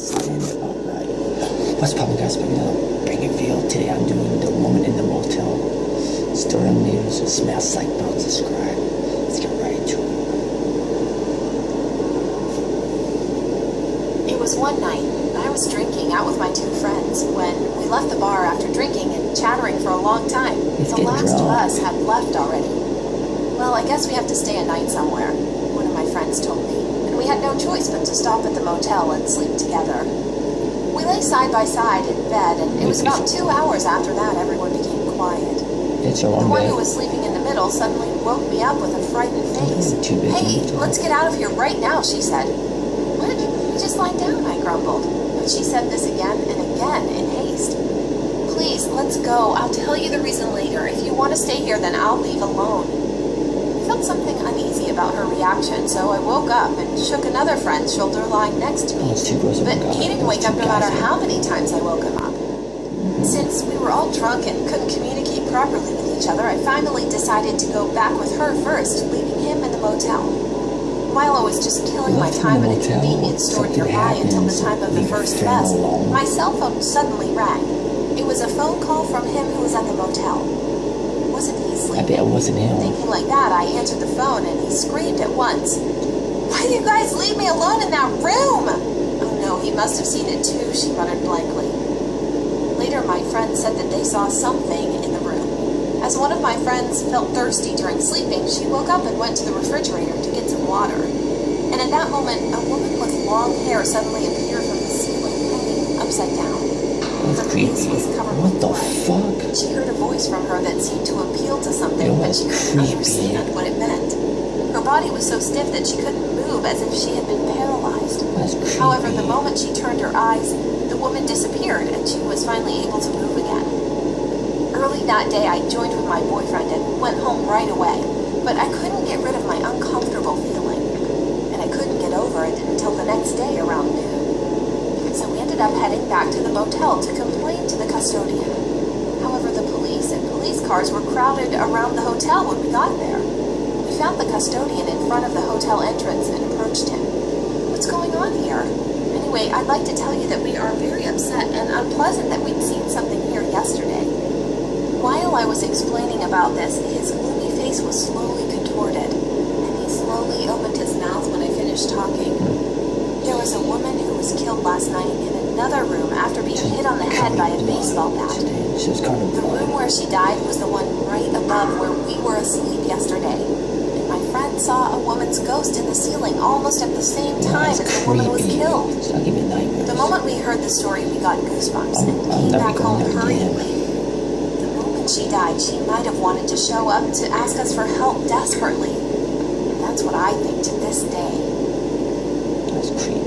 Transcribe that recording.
Alright. What's poppin', guys? Back now, Bringing Field. Today I'm doing The Woman in the Motel. Story on the news. It smells like about to describe. Let's get right into it. It was one night. I was drinking out with my two friends when we left the bar after drinking and chattering for a long time. The last of us had left already. Well, I guess we have to stay a night somewhere, one of my friends told me, and we had no choice but to stop at the motel and sleep together. We lay side by side in bed, and it was about 2 hours after that everyone became quiet. It's a long The one day. who was sleeping in the middle suddenly woke me up with a frightened face. "Hey, let's get out of here right now," she said. "What? You just lie down," I grumbled. But she said this again and again in haste. "Please, let's go. I'll tell you the reason later. If you want to stay here, then I'll leave alone." I felt something uneasy about her reaction, so I woke up and shook another friend's shoulder lying next to me. But he didn't wake up no matter how many times I woke him up. Since we were all drunk and couldn't communicate properly with each other, I finally decided to go back with her first, leaving him in the motel. While I was just killing my time at a convenience store nearby until the time of the first bus, my cell phone suddenly rang. It was a phone call from him who was at the motel. Wasn't he sleeping? I bet it wasn't him. Thinking like that, I answered the phone and he screamed at once, "Why do you guys leave me alone in that room?" "Oh no, he must have seen it too," she muttered blankly. Later, my friend said that they saw something in the room. As one of my friends felt thirsty during sleeping, she woke up and went to the refrigerator to get some water. And at that moment, a woman with long hair suddenly appeared from the ceiling, hanging upside down. Her face was covered with blood. What the fuck? She heard a voice from her that seemed to appeal to something, but she couldn't understand what it meant. Her body was so stiff that she couldn't move, as if she had been paralyzed. However, the moment she turned her eyes, the woman disappeared, and she was finally able to move again. Early that day, I joined with my boyfriend and went home right away, but I couldn't get rid of my uncomfortable feeling, and I couldn't get over it until the next day around noon. So we ended up heading back to the motel to complain to the custodian. However, the police and police cars were crowded around the hotel when we got there. We found the custodian in front of the hotel entrance and approached him. "What's going on here? Anyway, I'd like to tell you that we are very upset and unpleasant that we'd seen something here yesterday." While I was explaining about this, his gloomy face was slowly contorted, and he slowly opened his mouth when I finished talking. "There was a woman who was killed last night in another room after being hit on the head by a baseball bat. The room where she died was the one right above where we were asleep yesterday. And my friend saw a woman's ghost in the ceiling almost at the same time as the woman was killed." The moment we heard the story, we got goosebumps and came back home hurriedly. The moment she died, she might have wanted to show up to ask us for help desperately. And that's what I think to this day. That's creepy.